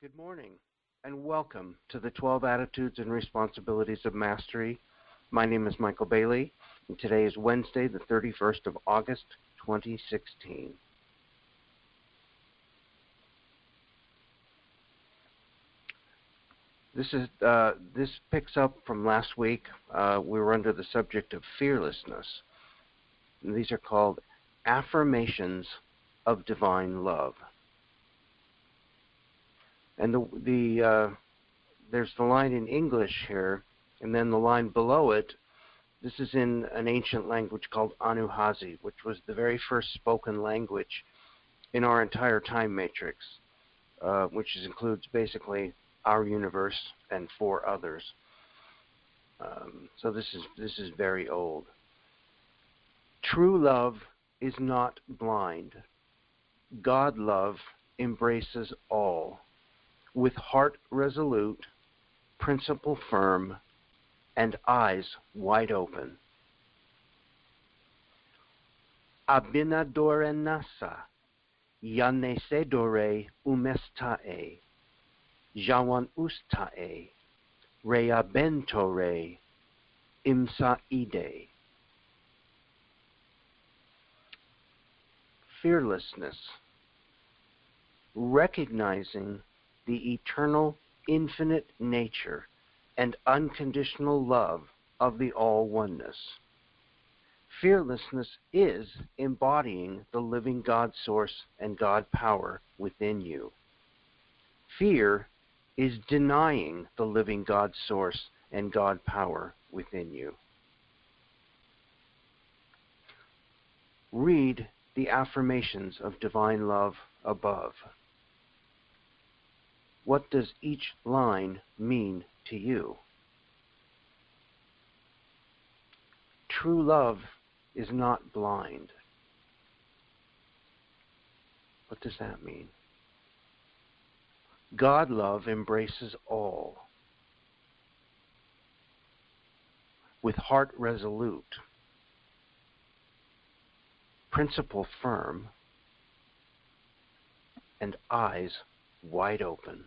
Good morning, and welcome to the 12 Attitudes and Responsibilities of Mastery. My name is Michael Bailey, and today is Wednesday, the 31st of August, 2016. This picks up from last week. We were under the subject of fearlessness. And these are called Affirmations of Divine Love. And there's the line in English here, and then the line below it. This is in an ancient language called Anuhasi, which was the very first spoken language in our entire time matrix, which includes basically our universe and 4 others. So this is very old. True love is not blind. God love embraces all, with heart resolute, principle firm, and eyes wide open. Abinadore nasa, yanesedore umestae, jawan ustae, reabentore, imsaide. Fearlessness, recognizing the eternal, infinite nature and unconditional love of the all-oneness. Fearlessness is embodying the living God source and God power within you. Fear is denying the living God source and God power within you. Read the affirmations of divine love above. What does each line mean to you? True love is not blind. What does that mean? God love embraces all, with heart resolute, principle firm, and eyes wide open.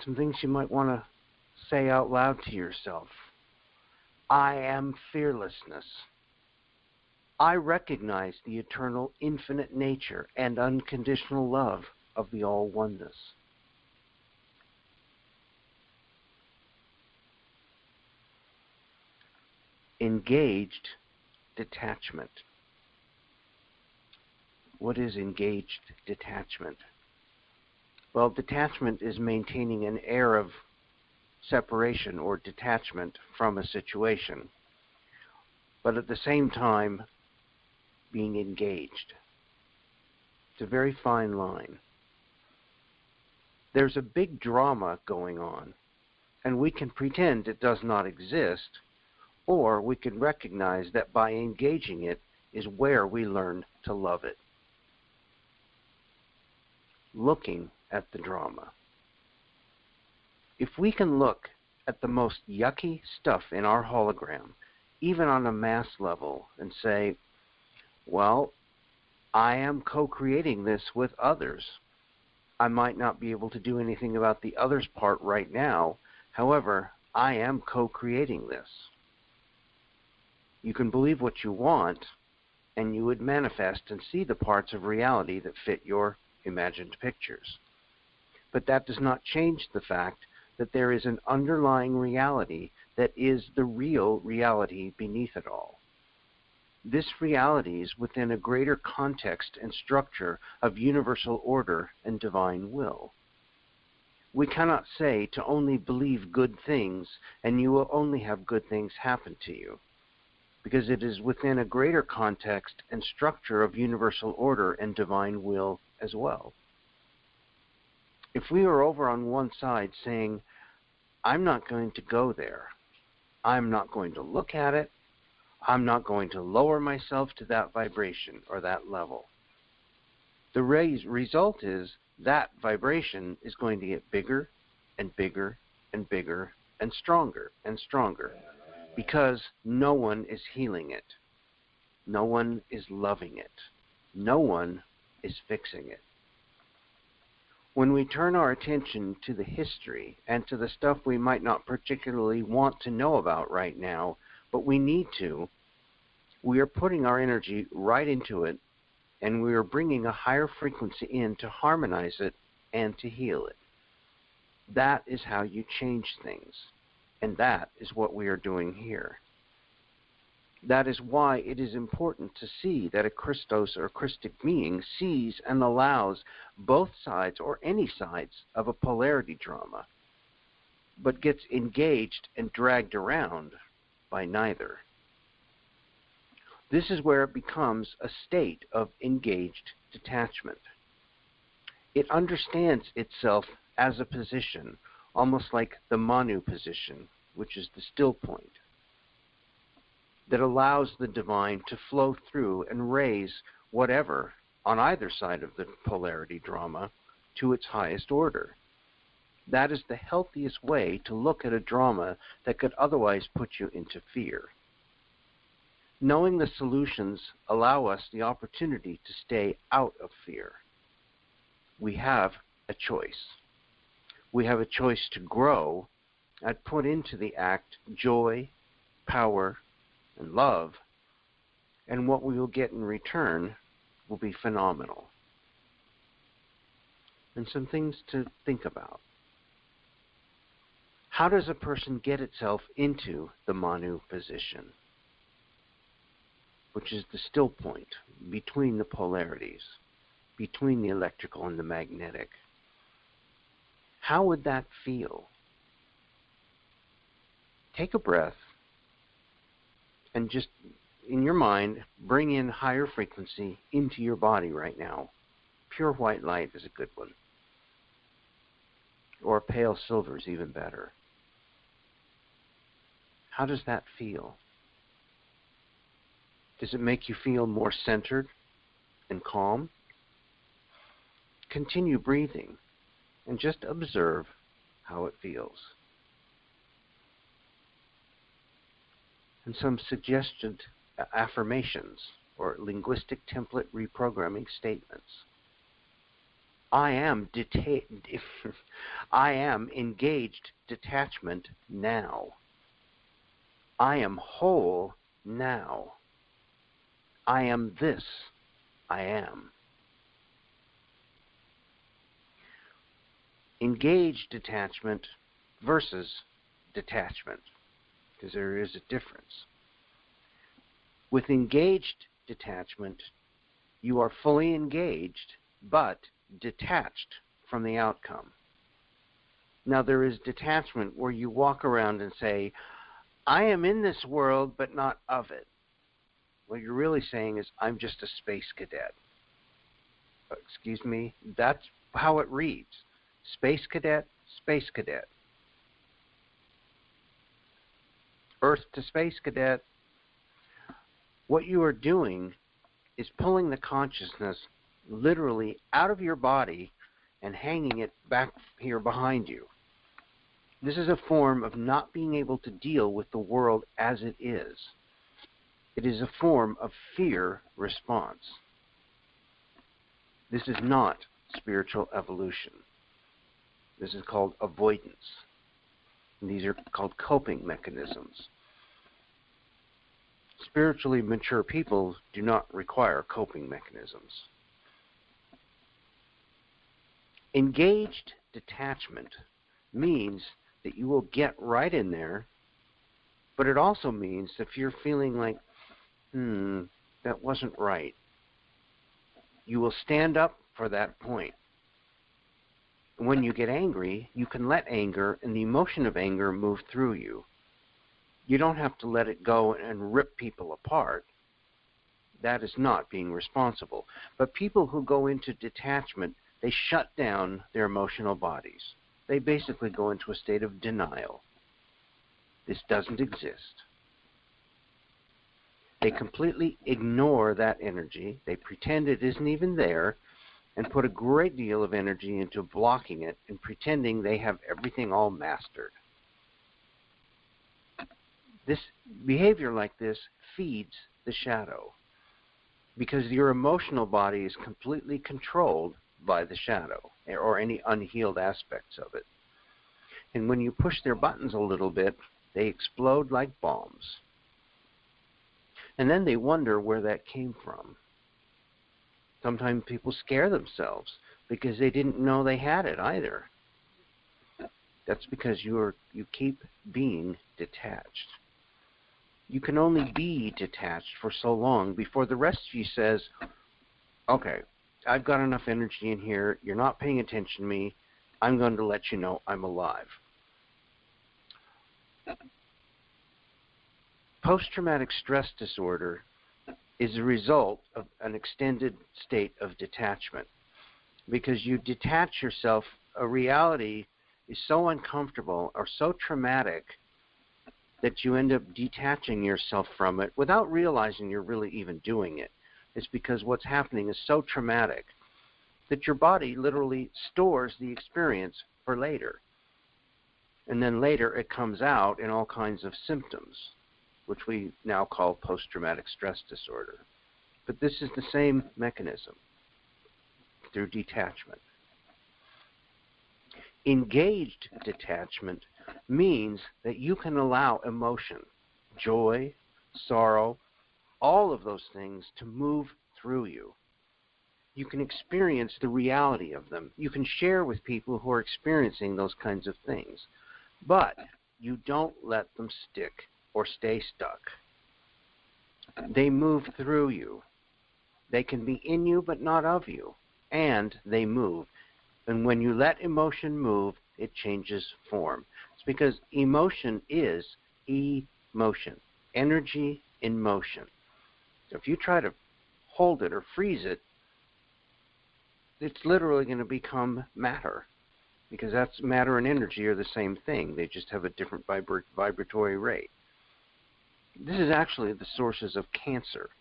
Some things you might want to say out loud to yourself. I am fearlessness. I recognize the eternal, infinite nature and unconditional love of the all-oneness. Engaged detachment. What is engaged detachment? Well, detachment is maintaining an air of separation or detachment from a situation, but at the same time being engaged. It's a very fine line. There's a big drama going on, and we can pretend it does not exist, or we can recognize that by engaging it is where we learn to love it. Looking at the drama. If we can look at the most yucky stuff in our hologram, even on a mass level, and say, well, I am co-creating this with others. I might not be able to do anything about the others part right now. However, I am co-creating this. You can believe what you want, and you would manifest and see the parts of reality that fit your imagined pictures. But that does not change the fact that there is an underlying reality that is the real reality beneath it all. This reality is within a greater context and structure of universal order and divine will. We cannot say to only believe good things and you will only have good things happen to you, because it is within a greater context and structure of universal order and divine will as well. If we are over on one side saying, I'm not going to go there, I'm not going to look at it, I'm not going to lower myself to that vibration or that level, the result is that vibration is going to get bigger and bigger and bigger and stronger, because no one is healing it. No one is loving it. No one is fixing it. When we turn our attention to the history and to the stuff we might not particularly want to know about right now, but we need to, we are putting our energy right into it, and we are bringing a higher frequency in to harmonize it and to heal it. That is how you change things, and that is what we are doing here. That is why it is important to see that a Christos or Christic being sees and allows both sides or any sides of a polarity drama, but gets engaged and dragged around by neither. This is where it becomes a state of engaged detachment. It understands itself as a position, almost like the Manu position, which is the still point, that allows the divine to flow through and raise whatever on either side of the polarity drama to its highest order. That is the healthiest way to look at a drama that could otherwise put you into fear. Knowing the solutions allow us the opportunity to stay out of fear. We have a choice. We have a choice to grow and put into the act joy, power, and love, and what we will get in return will be phenomenal. And some things to think about. How does a person get itself into the Manu position, which is the still point between the polarities, between the electrical and the magnetic? How would that feel? Take a breath and just, in your mind, bring in higher frequency into your body right now. Pure white light is a good one. Or pale silver is even better. How does that feel? Does it make you feel more centered and calm? Continue breathing and just observe how it feels. And some suggested affirmations or linguistic template reprogramming statements. I am engaged detachment now. I am whole now. I am this. I am. Engaged detachment versus detachment, because there is a difference. With engaged detachment, you are fully engaged, but detached from the outcome. Now, there is detachment where you walk around and say, I am in this world, but not of it. What you're really saying is, I'm just a space cadet. Excuse me, that's how it reads. Space cadet, space cadet. Earth to space cadet. What you are doing is pulling the consciousness literally out of your body and hanging it back here behind you. This is a form of not being able to deal with the world as it is. It is a form of fear response. This is not spiritual evolution. This is called avoidance. And these are called coping mechanisms. Spiritually mature people do not require coping mechanisms. Engaged detachment means that you will get right in there, but it also means that if you're feeling like, that wasn't right, you will stand up for that point. When you get angry, you can let anger and the emotion of anger move through you. You don't have to let it go and rip people apart. That is not being responsible. But people who go into detachment, they shut down their emotional bodies. They basically go into a state of denial. This doesn't exist. They completely ignore that energy. They pretend it isn't even there and put a great deal of energy into blocking it and pretending they have everything all mastered. This behavior like this feeds the shadow. because your emotional body is completely controlled by the shadow or any unhealed aspects of it. And when you push their buttons a little bit, they explode like bombs. And then they wonder where that came from. Sometimes people scare themselves because they didn't know they had it either. That's because you keep being detached. You can only be detached for so long before the rest of you says, okay, I've got enough energy in here. You're not paying attention to me. I'm going to let you know I'm alive. Post-traumatic stress disorder is a result of an extended state of detachment, because you detach yourself. A reality is so uncomfortable or so traumatic that you end up detaching yourself from it without realizing you're really even doing it. It's because what's happening is so traumatic that your body literally stores the experience for later. And then later it comes out in all kinds of symptoms, which we now call post-traumatic stress disorder. But this is the same mechanism through detachment. Engaged detachment means that you can allow emotion, joy, sorrow, all of those things to move through you. You can experience the reality of them. You can share with people who are experiencing those kinds of things. But you don't let them stick or stay stuck. They move through you. They can be in you but not of you. And they move. And when you let emotion move, it changes form. It's because emotion is emotion, energy in motion. So if you try to hold it or freeze it, it's literally going to become matter, because that's matter and energy are the same thing. They just have a different vibratory rate. This is actually the sources of cancer.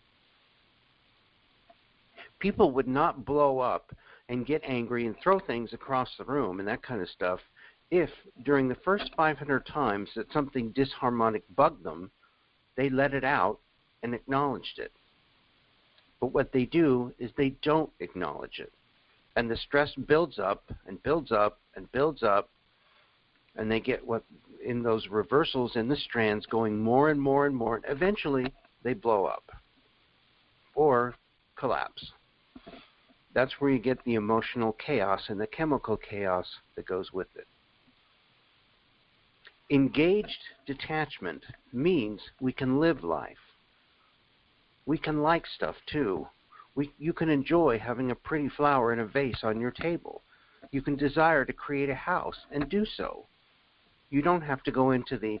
People would not blow up and get angry and throw things across the room and that kind of stuff if during the first 500 times that something disharmonic bugged them, they let it out and acknowledged it. But what they do is they don't acknowledge it. And the stress builds up and builds up and builds up, and they get what in those reversals in the strands going more and more and more, and eventually they blow up or collapse. That's where you get the emotional chaos and the chemical chaos that goes with it. Engaged detachment means we can live life. We can like stuff too. You can enjoy having a pretty flower in a vase on your table. You can desire to create a house and do so. You don't have to go into the,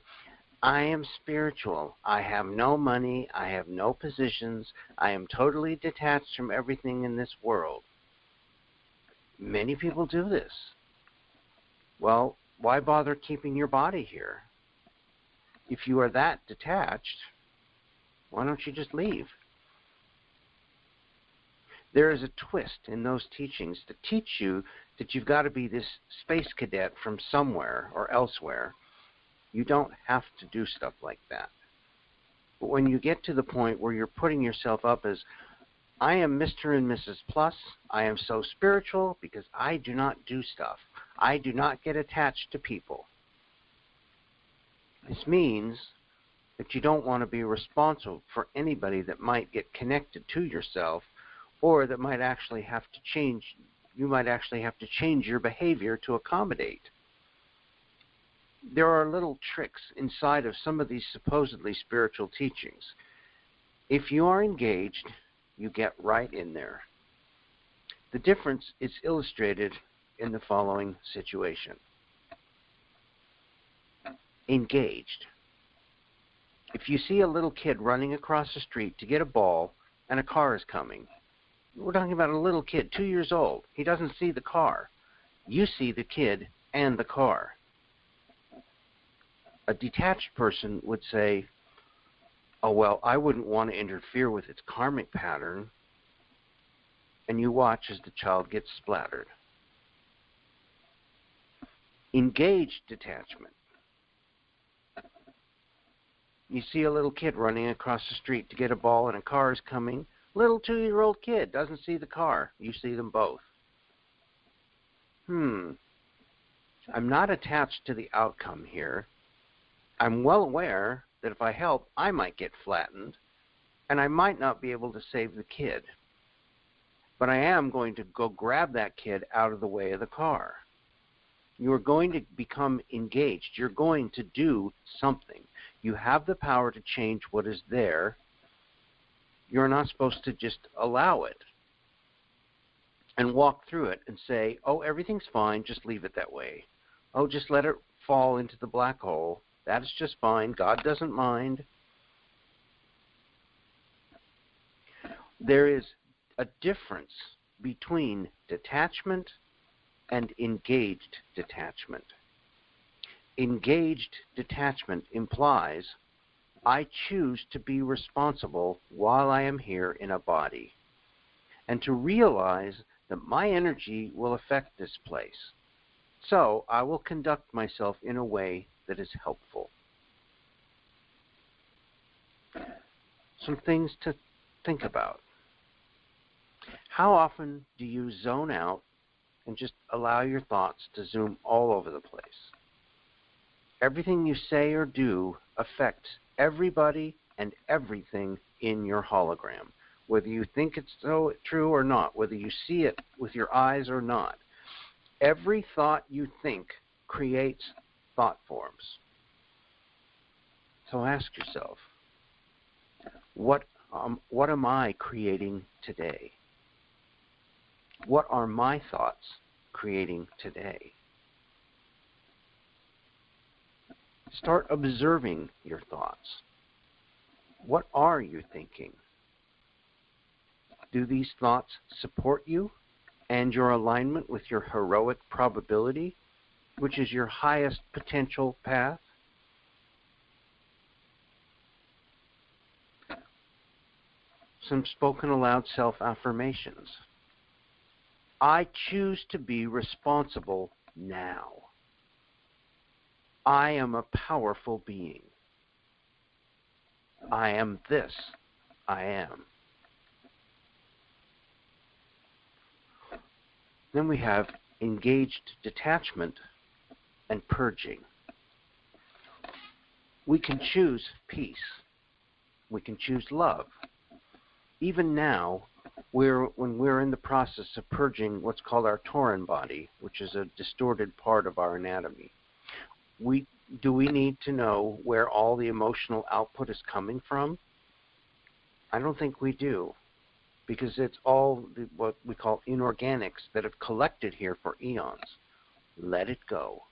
I am spiritual, I have no money, I have no positions, I am totally detached from everything in this world. Many people do this. Well, why bother keeping your body here? If you are that detached, why don't you just leave? There is a twist in those teachings to teach you that you've got to be this space cadet from somewhere or elsewhere. You don't have to do stuff like that. But when you get to the point where you're putting yourself up as, I am Mr. and Mrs. Plus, I am so spiritual because I do not do stuff. I do not get attached to people. This means that you don't want to be responsible for anybody that might get connected to yourself, or that might actually have to change. You might actually have to change your behavior to accommodate. There are little tricks inside of some of these supposedly spiritual teachings. If you are engaged, you get right in there. The difference is illustrated in the following situation. Engaged. If you see a little kid running across the street to get a ball and a car is coming, we're talking about a little kid, 2 years old. He doesn't see the car. You see the kid and the car. A detached person would say, oh, well, I wouldn't want to interfere with its karmic pattern. And you watch as the child gets splattered. Engaged detachment. You see a little kid running across the street to get a ball and a car is coming. Little 2-year-old kid doesn't see the car. You see them both. I'm not attached to the outcome here. I'm well aware that if I help, I might get flattened, and I might not be able to save the kid. But I am going to go grab that kid out of the way of the car. You are going to become engaged. You're going to do something. You have the power to change what is there. You're not supposed to just allow it and walk through it and say, oh, everything's fine, just leave it that way. Oh, just let it fall into the black hole. That is just fine. God doesn't mind. There is a difference between detachment and engaged detachment. Engaged detachment implies I choose to be responsible while I am here in a body, and to realize that my energy will affect this place. So I will conduct myself in a way that is helpful. Some things to think about. How often do you zone out and just allow your thoughts to zoom all over the place? Everything you say or do affects everybody and everything in your hologram, whether you think it's so true or not, whether you see it with your eyes or not. Every thought you think creates thought forms. So ask yourself, what am I creating today? What are my thoughts creating today? Start observing your thoughts. What are you thinking? Do these thoughts support you and your alignment with your heroic probability, which is your highest potential path? Some spoken aloud self-affirmations. I choose to be responsible now. I am a powerful being. I am this. I am. Then we have engaged detachment and purging. We can choose peace. We can choose love. Even now, when we're in the process of purging what's called our Tauran body, which is a distorted part of our anatomy, do we need to know where all the emotional output is coming from? I don't think we do, because it's all what we call inorganics that have collected here for eons. Let it go.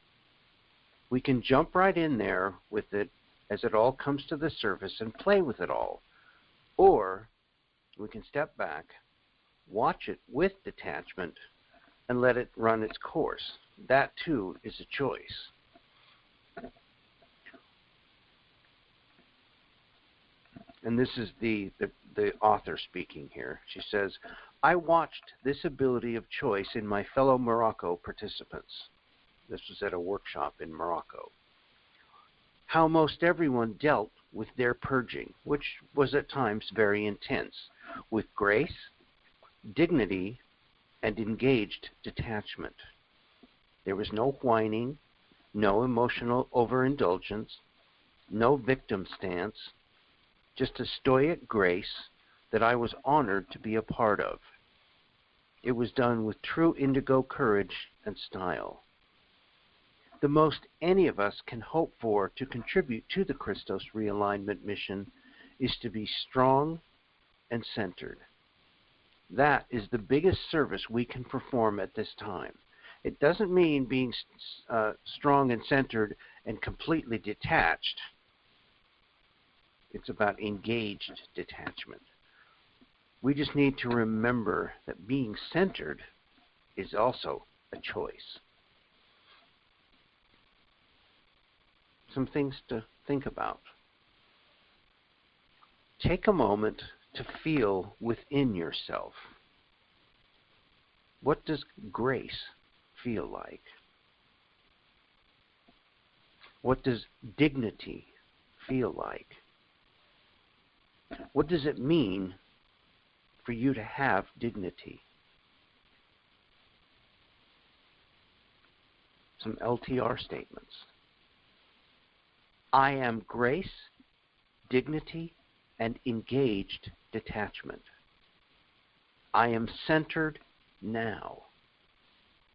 We can jump right in there with it as it all comes to the surface and play with it all. Or we can step back, watch it with detachment, and let it run its course. That too is a choice. And this is the author speaking here. She says, I watched this ability of choice in my fellow Morocco participants. This was at a workshop in Morocco. How most everyone dealt with their purging, which was at times very intense, with grace, dignity, and engaged detachment. There was no whining, no emotional overindulgence, no victim stance, just a stoic grace that I was honored to be a part of. It was done with true indigo courage and style. The most any of us can hope for to contribute to the Christos realignment mission is to be strong and centered. That is the biggest service we can perform at this time. It doesn't mean being strong and centered and completely detached. It's about engaged detachment. We just need to remember that being centered is also a choice. Some things to think about. Take a moment to feel within yourself. What does grace feel like? What does dignity feel like? What does it mean for you to have dignity. Some LTR statements. I am grace, dignity, and engaged detachment. I am centered now.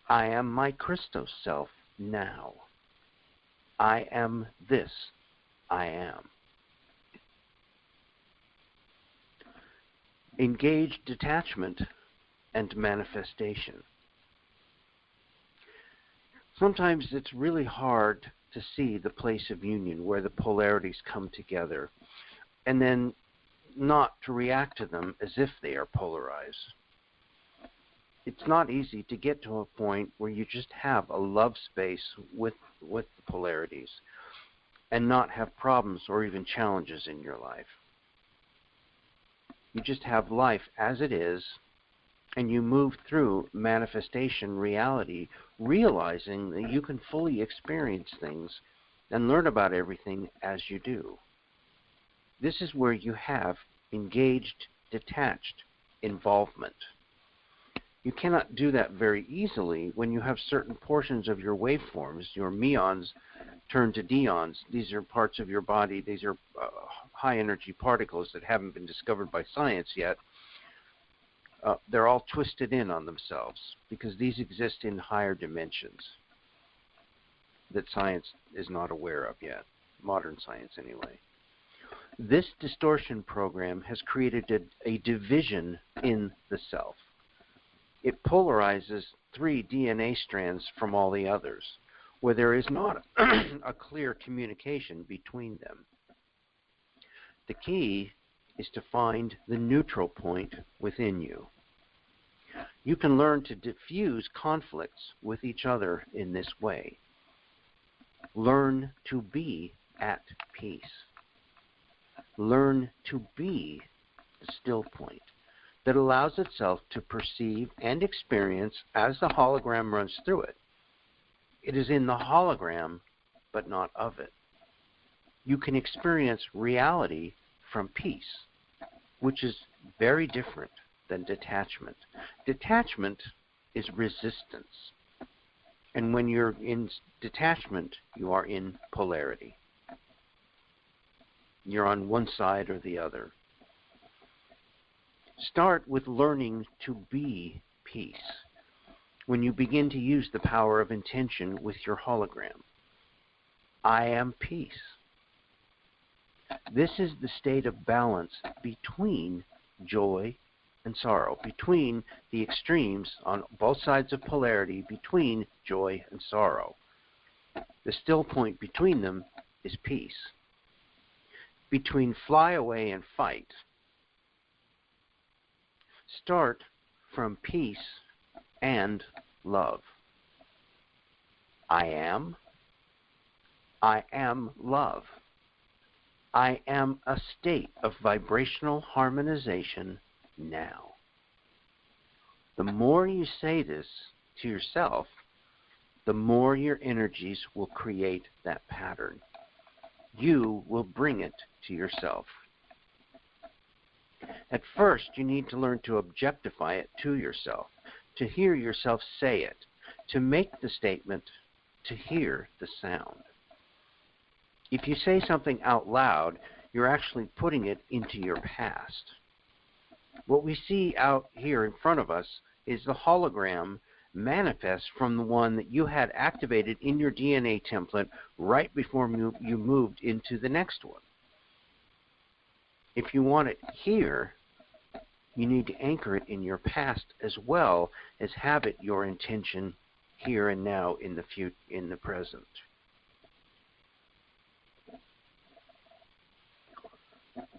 I am my Christos self now. I am this. I am. Engaged detachment and manifestation. Sometimes it's really hard to see the place of union where the polarities come together, and then not to react to them as if they are polarized. It's not easy to get to a point where you just have a love space with the polarities and not have problems or even challenges in your life. You just have life as it is, and you move through manifestation reality, realizing that you can fully experience things and learn about everything as you do. This is where you have engaged, detached involvement. You cannot do that very easily when you have certain portions of your waveforms, your meons, turn to deons. These are parts of your body. These are high energy particles that haven't been discovered by science yet. They're all twisted in on themselves because these exist in higher dimensions that science is not aware of yet, modern science anyway. This distortion program has created a division in the self. It polarizes 3 DNA strands from all the others, where there is not a clear communication between them. The key is to find the neutral point within you. You can learn to diffuse conflicts with each other in this way. Learn to be at peace. Learn to be the still point that allows itself to perceive and experience as the hologram runs through it. It is in the hologram, but not of it. You can experience reality from peace, which is very different than detachment. Detachment is resistance. And when you're in detachment, you are in polarity. You're on one side or the other. Start with learning to be peace when you begin to use the power of intention with your hologram. I am peace. This is the state of balance between joy and sorrow, between the extremes on both sides of polarity, between joy and sorrow. The still point between them is peace. Between fly away and fight, start from peace and love. I am love. I am a state of vibrational harmonization now. The more you say this to yourself, the more your energies will create that pattern. You will bring it to yourself. At first, you need to learn to objectify it to yourself, to hear yourself say it, to make the statement, to hear the sound. If you say something out loud, you're actually putting it into your past. What we see out here in front of us is the hologram manifest from the one that you had activated in your DNA template right before you moved into the next one. If you want it here, you need to anchor it in your past as well as have it your intention here and now in the present.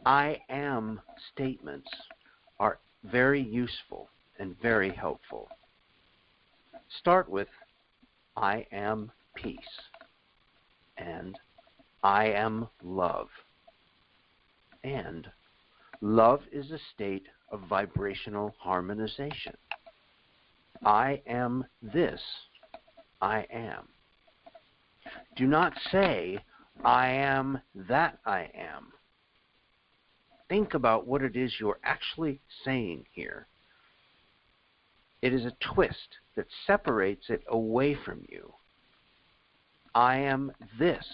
I am statements are very useful and very helpful. Start with I am peace and I am love. And love is a state of vibrational harmonization. I am this. I am. Do not say, I am that I am. think about what it is you're actually saying here. It is a twist that separates it away from you. I am this.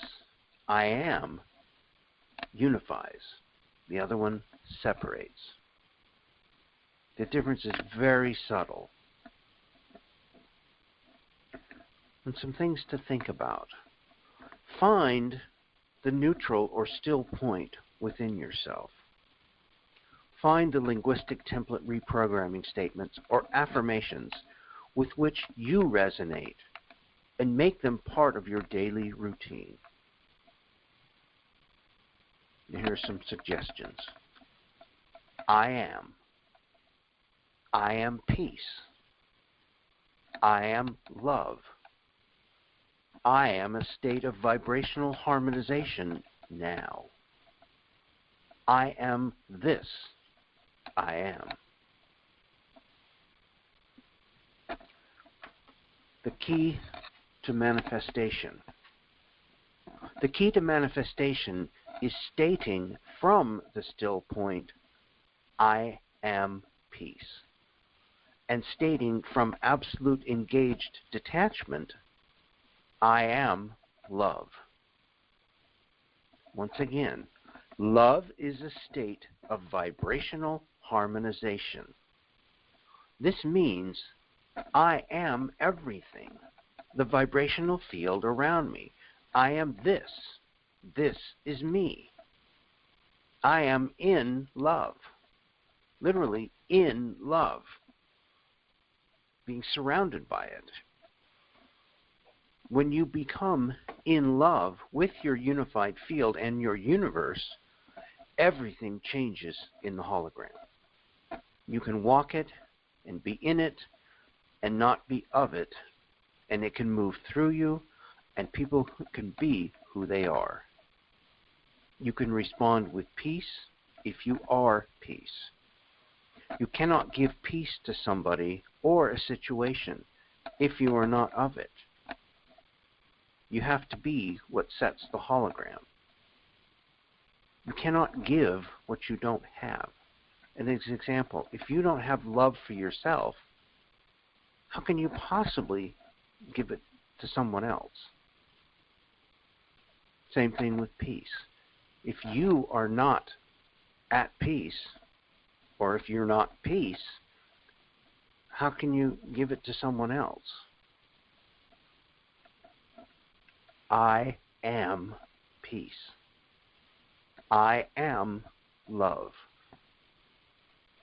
I am unifies. The other one separates. The difference is very subtle. And some things to think about. Find the neutral or still point within yourself. Find the linguistic template reprogramming statements or affirmations with which you resonate and make them part of your daily routine. And here are some suggestions. I am. I am peace. I am love. I am a state of vibrational harmonization now. I am this. I am. The key to manifestation. The key to manifestation is stating from the still point, I am peace, and stating from absolute engaged detachment, I am love. Once again, love is a state of vibrational harmonization. This means I am everything, the vibrational field around me. I am this. This is me. I am in love. Literally in love. Being surrounded by it. When you become in love with your unified field and your universe, everything changes in the hologram. You can walk it and be in it and not be of it, and it can move through you, and people can be who they are. You can respond with peace if you are peace. You cannot give peace to somebody or a situation if you are not of it. You have to be what sets the hologram. You cannot give what you don't have. And as an example, if you don't have love for yourself, how can you possibly give it to someone else? Same thing with peace. If you are not at peace, or if you're not peace, how can you give it to someone else? I am peace. I am love.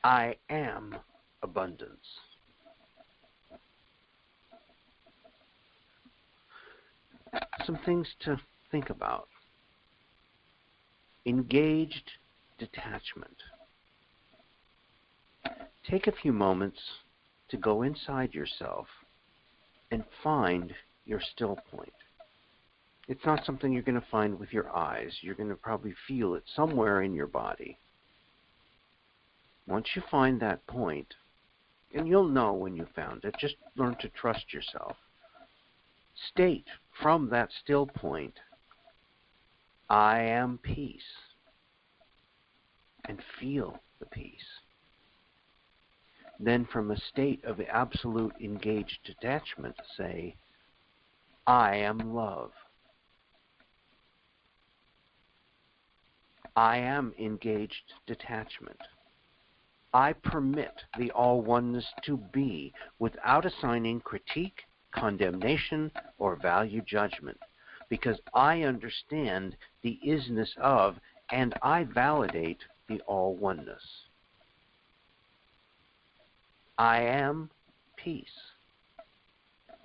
I am abundance. Some things to think about. Engaged detachment. Take a few moments to go inside yourself and find your still point. It's not something you're going to find with your eyes. You're going to probably feel it somewhere in your body. Once you find that point, and you'll know when you found it, just learn to trust yourself. State from that still point, I am peace, and feel the peace. Then from a state of absolute engaged detachment, say, I am love. I am engaged detachment. I permit the all-oneness to be without assigning critique, condemnation, or value judgment, because I understand the isness of, and I validate the all-oneness. I am peace.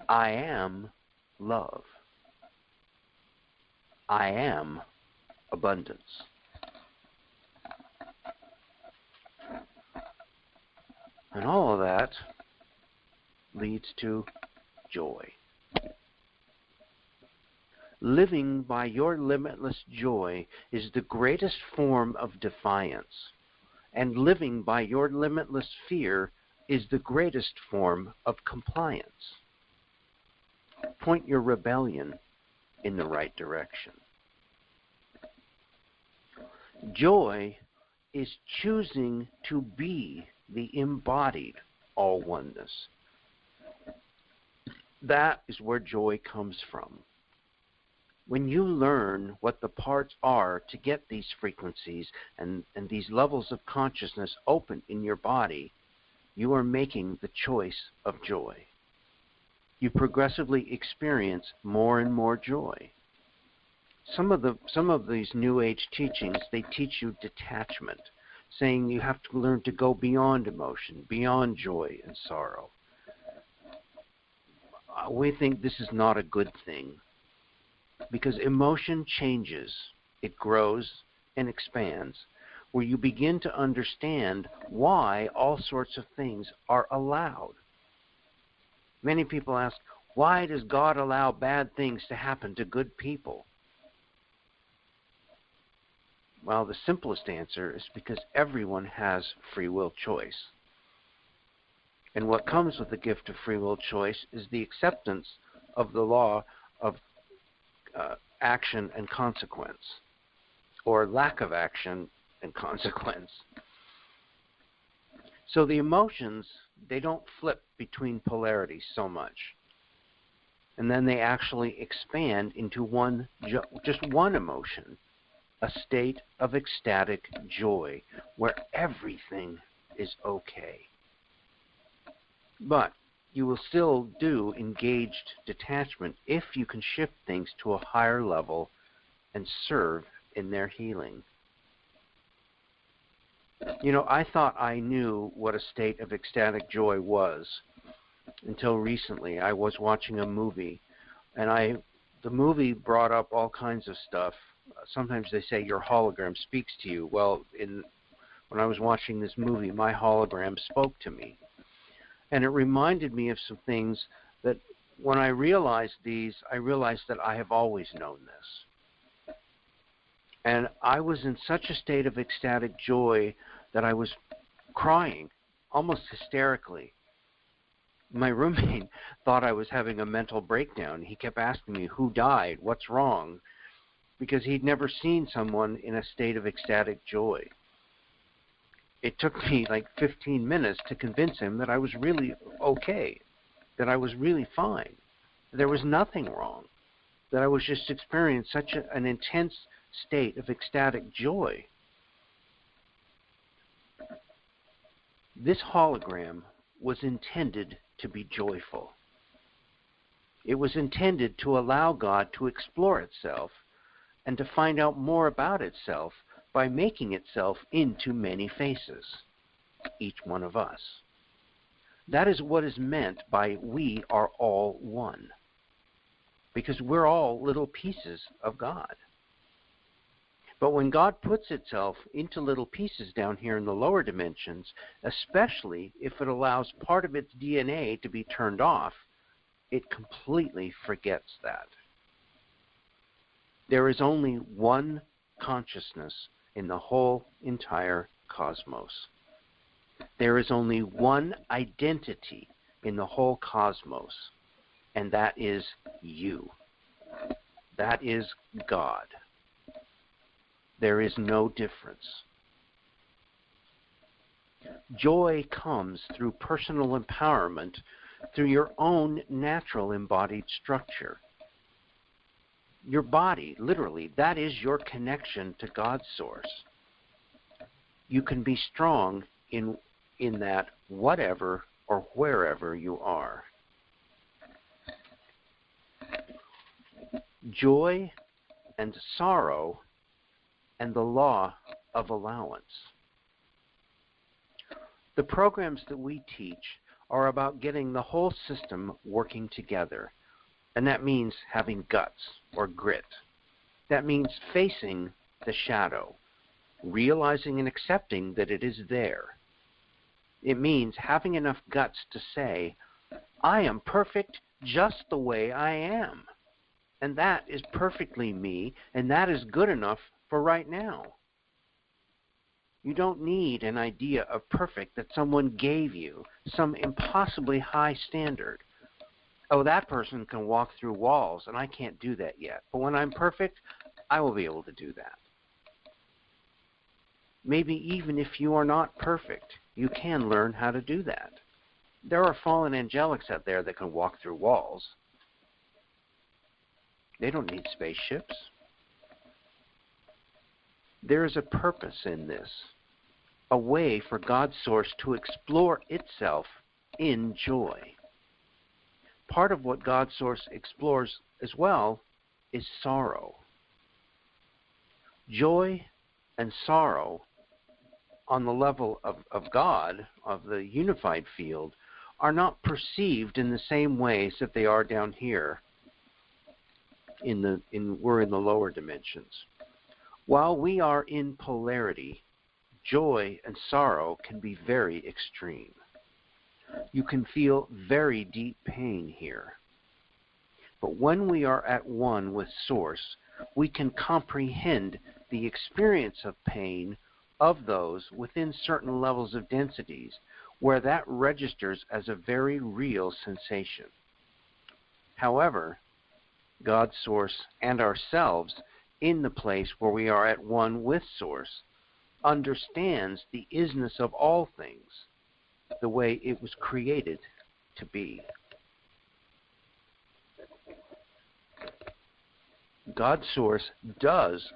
I am love. I am abundance. And all of that leads to joy. Living by your limitless joy is the greatest form of defiance, and living by your limitless fear is the greatest form of compliance. Point your rebellion in the right direction. Joy is choosing to be the embodied all oneness. That is where joy comes from. When you learn what the parts are to get these frequencies and these levels of consciousness open in your body, you are making the choice of joy. You progressively experience more and more joy. Some of these New Age teachings, they teach you detachment, saying you have to learn to go beyond emotion, beyond joy and sorrow. We think this is not a good thing, because emotion changes, it grows and expands, where you begin to understand why all sorts of things are allowed. Many people ask, why does God allow bad things to happen to good people? Well, the simplest answer is because everyone has free will choice. And what comes with the gift of free will choice is the acceptance of the law of action and consequence, or lack of action and consequence. So the emotions, they don't flip between polarities so much. And then they actually expand into just one emotion, a state of ecstatic joy where everything is okay. But you will still do engaged detachment if you can shift things to a higher level and serve in their healing. You know, I thought I knew what a state of ecstatic joy was until recently. I was watching a movie, and the movie brought up all kinds of stuff. Sometimes they say your hologram speaks to you. Well, when I was watching this movie, my hologram spoke to me. And it reminded me of some things that when I realized these, I realized that I have always known this. And I was in such a state of ecstatic joy that I was crying, almost hysterically. My roommate thought I was having a mental breakdown. He kept asking me, who died? What's wrong? Because he'd never seen someone in a state of ecstatic joy. It took me like 15 minutes to convince him that I was really okay, that I was really fine. There was nothing wrong, that I was just experiencing such an intense state of ecstatic joy. This hologram was intended to be joyful. It was intended to allow God to explore itself and to find out more about itself by making itself into many faces, each one of us. That is what is meant by we are all one, because we're all little pieces of God. But when God puts itself into little pieces down here in the lower dimensions, especially if it allows part of its DNA to be turned off, it completely forgets that. There is only one consciousness in the whole entire cosmos. There is only one identity in the whole cosmos, and that is you. That is God. There is no difference. Joy comes through personal empowerment, through your own natural embodied structure. Your body, literally, that is your connection to God's source. You can be strong in that whatever or wherever you are. Joy and sorrow and the law of allowance. The programs that we teach are about getting the whole system working together. And that means having guts or grit. That means facing the shadow, realizing and accepting that it is there. It means having enough guts to say, I am perfect just the way I am. And that is perfectly me, and that is good enough for right now. You don't need an idea of perfect that someone gave you, some impossibly high standard. Oh, that person can walk through walls, and I can't do that yet. But when I'm perfect, I will be able to do that. Maybe even if you are not perfect, you can learn how to do that. There are fallen angelics out there that can walk through walls. They don't need spaceships. There is a purpose in this, a way for God's source to explore itself in joy. Part of what God's source explores as well is sorrow. Joy and sorrow on the level of God, of the unified field, are not perceived in the same ways that they are down here. We're in the lower dimensions. While we are in polarity, joy and sorrow can be very extreme. You can feel very deep pain here. But when we are at one with Source, we can comprehend the experience of pain of those within certain levels of densities where that registers as a very real sensation. However, God's Source and ourselves, in the place where we are at one with Source, understands the isness of all things, the way it was created to be. God's Source does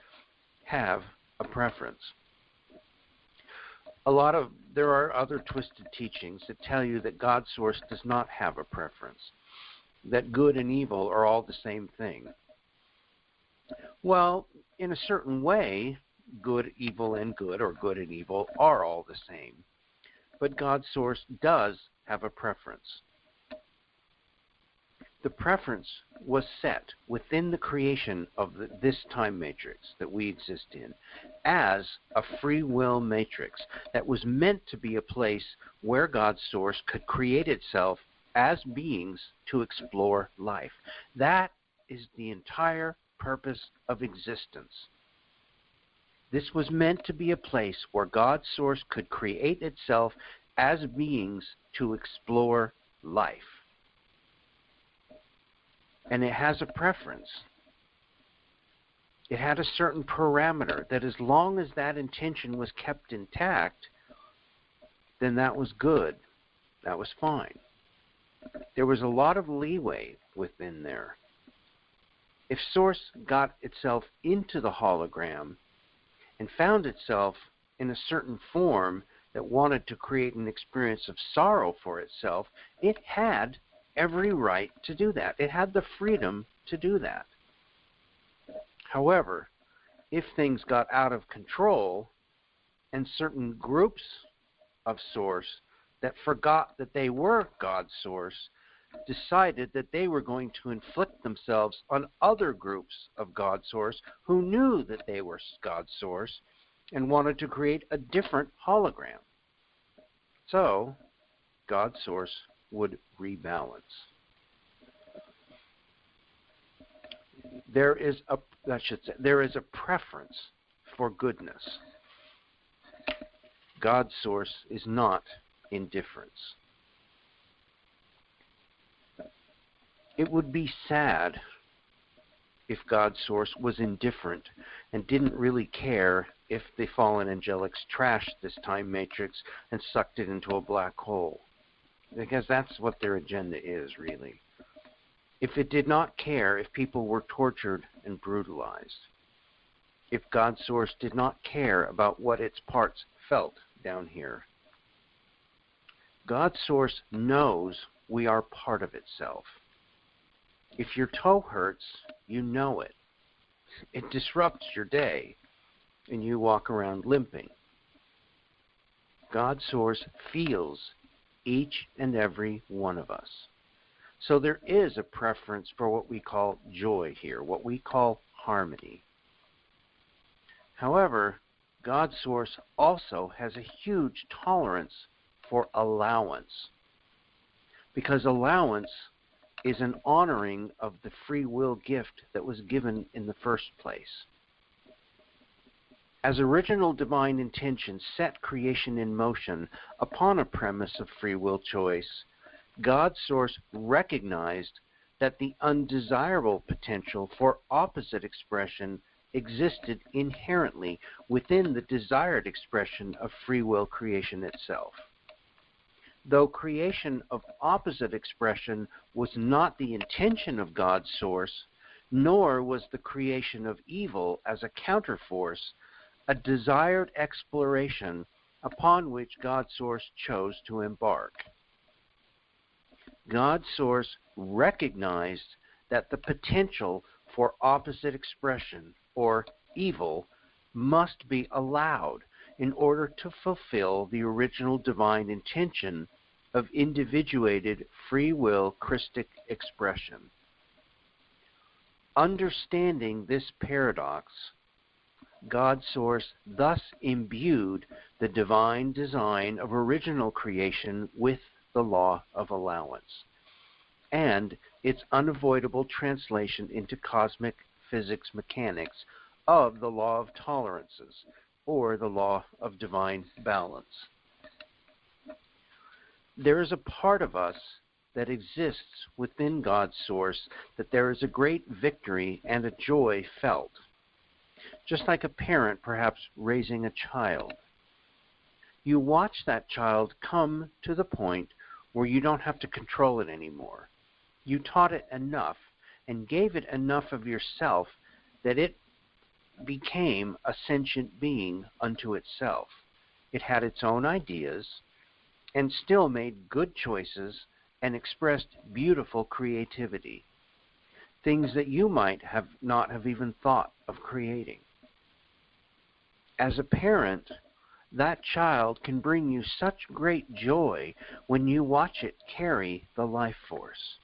have a preference. There are other twisted teachings that tell you that God's Source does not have a preference, that good and evil are all the same thing. Well, in a certain way, good, evil, and good, or good and evil, are all the same. But God's Source does have a preference. The preference was set within the creation of this time matrix that we exist in as a free will matrix that was meant to be a place where God's Source could create itself as beings to explore life. That is the entire purpose of existence. This was meant to be a place where God's Source could create itself as beings to explore life. And it has a preference. It had a certain parameter that as long as that intention was kept intact, then that was good. That was fine. There was a lot of leeway within there. If Source got itself into the hologram and found itself in a certain form that wanted to create an experience of sorrow for itself, it had every right to do that. It had the freedom to do that. However, if things got out of control and certain groups of Source that forgot that they were God's Source decided that they were going to inflict themselves on other groups of God's Source who knew that they were God's Source and wanted to create a different hologram. So, God's Source would rebalance. There is a preference for goodness. God's Source is not indifference. It would be sad if God's Source was indifferent and didn't really care if the fallen angelics trashed this time matrix and sucked it into a black hole. Because that's what their agenda is, really. If it did not care if people were tortured and brutalized, if God's Source did not care about what its parts felt down here, God's Source knows we are part of itself. If your toe hurts, you know it. It disrupts your day, and you walk around limping. God's Source feels each and every one of us. So there is a preference for what we call joy here, what we call harmony. However, God's Source also has a huge tolerance for allowance, because allowance is an honoring of the free will gift that was given in the first place. As original divine intention set creation in motion upon a premise of free will choice, God's Source recognized that the undesirable potential for opposite expression existed inherently within the desired expression of free will creation itself. Though creation of opposite expression was not the intention of God's source, nor was the creation of evil as a counterforce a desired exploration upon which God's source chose to embark. God's source recognized that the potential for opposite expression, or evil, must be allowed in order to fulfill the original divine intention of individuated free will Christic expression. Understanding this paradox, God's source thus imbued the divine design of original creation with the law of allowance, and its unavoidable translation into cosmic physics mechanics of the law of tolerances, or the law of divine balance. There is a part of us that exists within God's source that there is a great victory and a joy felt, just like a parent perhaps raising a child. You watch that child come to the point where you don't have to control it anymore. You taught it enough and gave it enough of yourself that it became a sentient being unto itself. It had its own ideas and still made good choices and expressed beautiful creativity, things that you might have not have even thought of creating. As a parent, that child can bring you such great joy when you watch it carry the life force.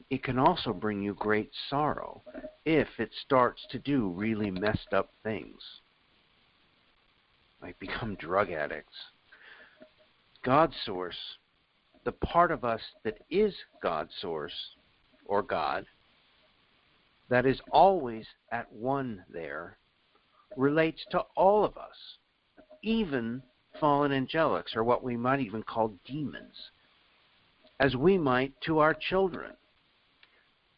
It can also bring you great sorrow if it starts to do really messed up things, like become drug addicts. God's source, the part of us that is God's source, or God, that is always at one there, relates to all of us, even fallen angelics, or what we might even call demons, as we might to our children,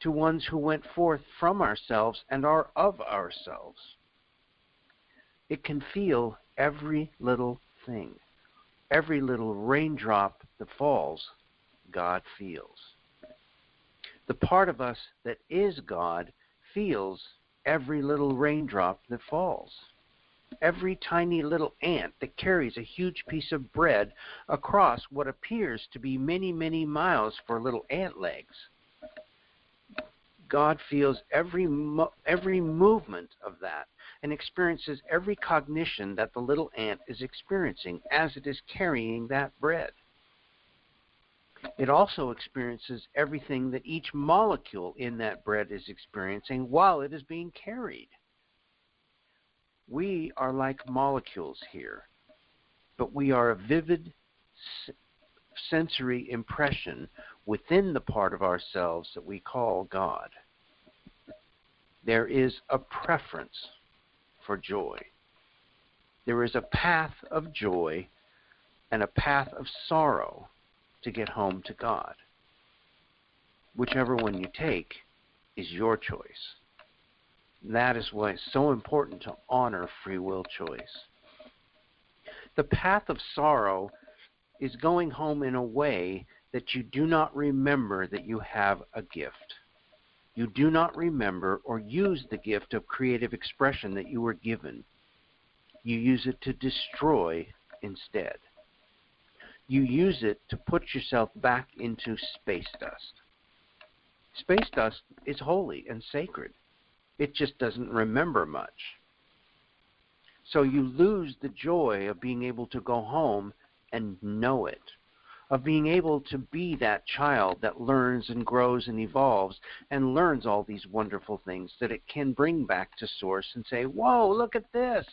to ones who went forth from ourselves and are of ourselves. It can feel every little thing. Every little raindrop that falls, God feels. The part of us that is God feels every little raindrop that falls. Every tiny little ant that carries a huge piece of bread across what appears to be many, many miles for little ant legs. God feels every movement of that and experiences every cognition that the little ant is experiencing as it is carrying that bread. It also experiences everything that each molecule in that bread is experiencing while it is being carried. We are like molecules here, but we are a vivid sensory impression within the part of ourselves that we call God. There is a preference for joy. There is a path of joy and a path of sorrow to get home to God. Whichever one you take is your choice. That is why it's so important to honor free will choice. The path of sorrow is going home in a way that you do not remember that you have a gift. You do not remember or use the gift of creative expression that you were given. You use it to destroy instead. You use it to put yourself back into space dust. Space dust is holy and sacred. It just doesn't remember much. So you lose the joy of being able to go home and know it, of being able to be that child that learns and grows and evolves and learns all these wonderful things that it can bring back to source and say, whoa, look at this.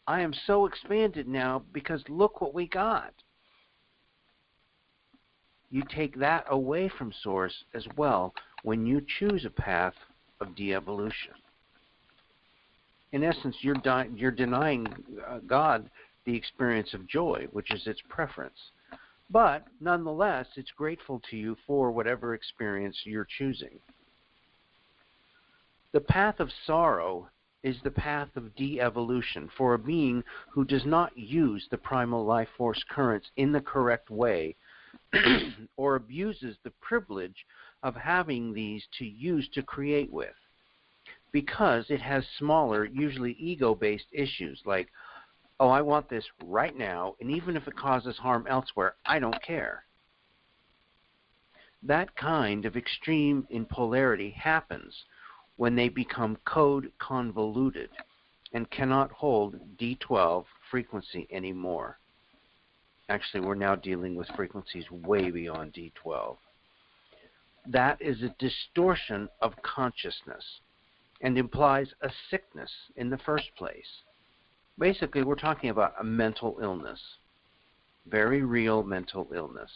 I am so expanded now because look what we got. You take that away from source as well when you choose a path of de-evolution. In essence, you're denying God the experience of joy, which is its preference. But nonetheless, it's grateful to you for whatever experience you're choosing. The path of sorrow is the path of de-evolution for a being who does not use the primal life force currents in the correct way or abuses the privilege of having these to use to create with, because it has smaller, usually ego-based issues like, oh, I want this right now, and even if it causes harm elsewhere, I don't care. That kind of extreme in polarity happens when they become code convoluted and cannot hold D12 frequency anymore. Actually, we're now dealing with frequencies way beyond D12. That is a distortion of consciousness and implies a sickness in the first place. Basically, we're talking about a mental illness, very real mental illness,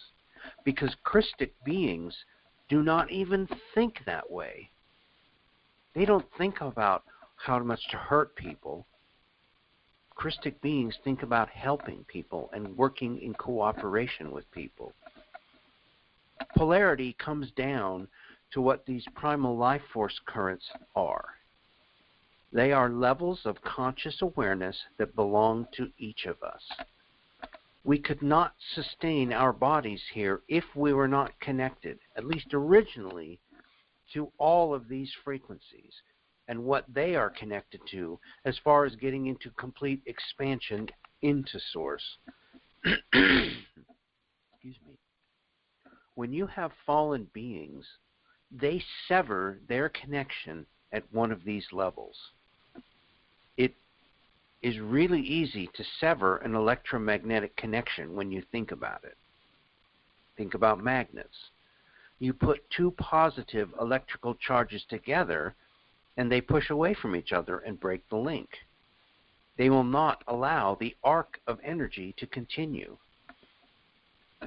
because Christic beings do not even think that way. They don't think about how much to hurt people. Christic beings think about helping people and working in cooperation with people. Polarity comes down to what these primal life force currents are. They are levels of conscious awareness that belong to each of us. We could not sustain our bodies here if we were not connected, at least originally, to all of these frequencies and what they are connected to as far as getting into complete expansion into Source. Excuse me. When you have fallen beings, they sever their connection at one of these levels. It is really easy to sever an electromagnetic connection when you think about it. Think about magnets. You put two positive electrical charges together and they push away from each other and break the link. They will not allow the arc of energy to continue.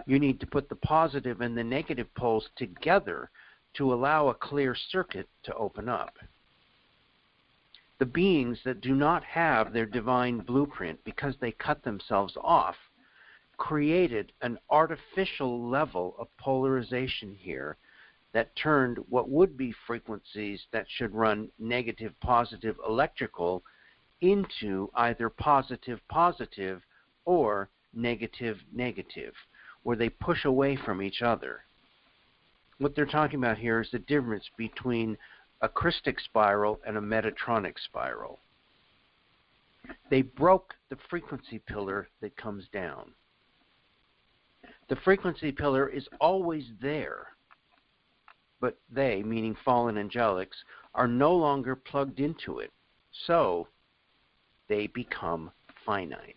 You need to put the positive and the negative poles together to allow a clear circuit to open up. The beings that do not have their divine blueprint because they cut themselves off created an artificial level of polarization here that turned what would be frequencies that should run negative, positive, electrical into either positive, positive or negative, negative, where they push away from each other. What they're talking about here is the difference between a Christic spiral and a Metatronic spiral. They broke the frequency pillar that comes down. The frequency pillar is always there, but they, meaning fallen angelics, are no longer plugged into it, so they become finite.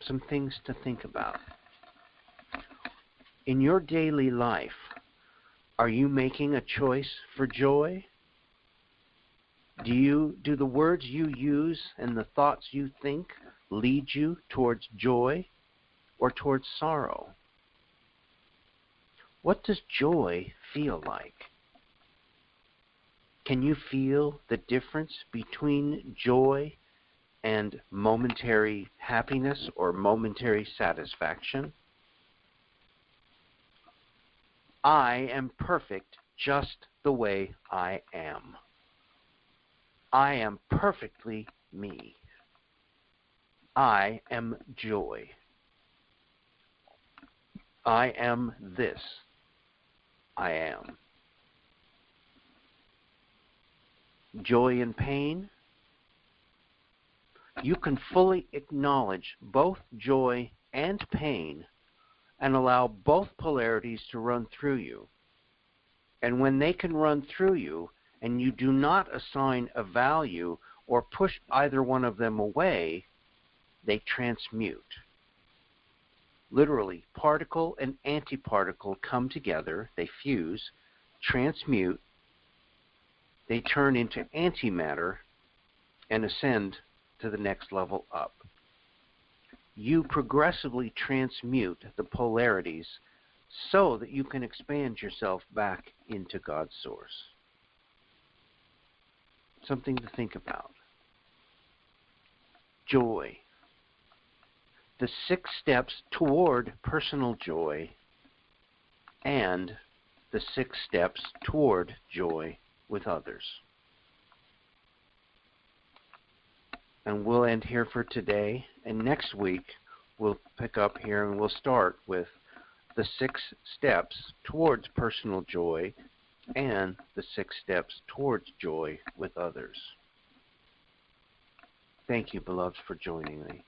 Some things to think about. In your daily life, are you making a choice for joy? Do the words you use and the thoughts you think lead you towards joy or towards sorrow? What does joy feel like? Can you feel the difference between joy and momentary happiness or momentary satisfaction? I am perfect just the way I am. I am perfectly me. I am joy. I am this. I am. Joy and pain. You can fully acknowledge both joy and pain and allow both polarities to run through you. And when they can run through you and you do not assign a value or push either one of them away, they transmute. Literally, particle and antiparticle come together, they fuse, transmute, they turn into antimatter and ascend to the next level up. You progressively transmute the polarities so that you can expand yourself back into God's source. Something to think about. Joy. The 6 steps toward personal joy and the 6 steps toward joy with others. And we'll end here for today, and next week we'll pick up here and we'll start with the 6 steps towards personal joy and the 6 steps towards joy with others. Thank you, beloveds, for joining me.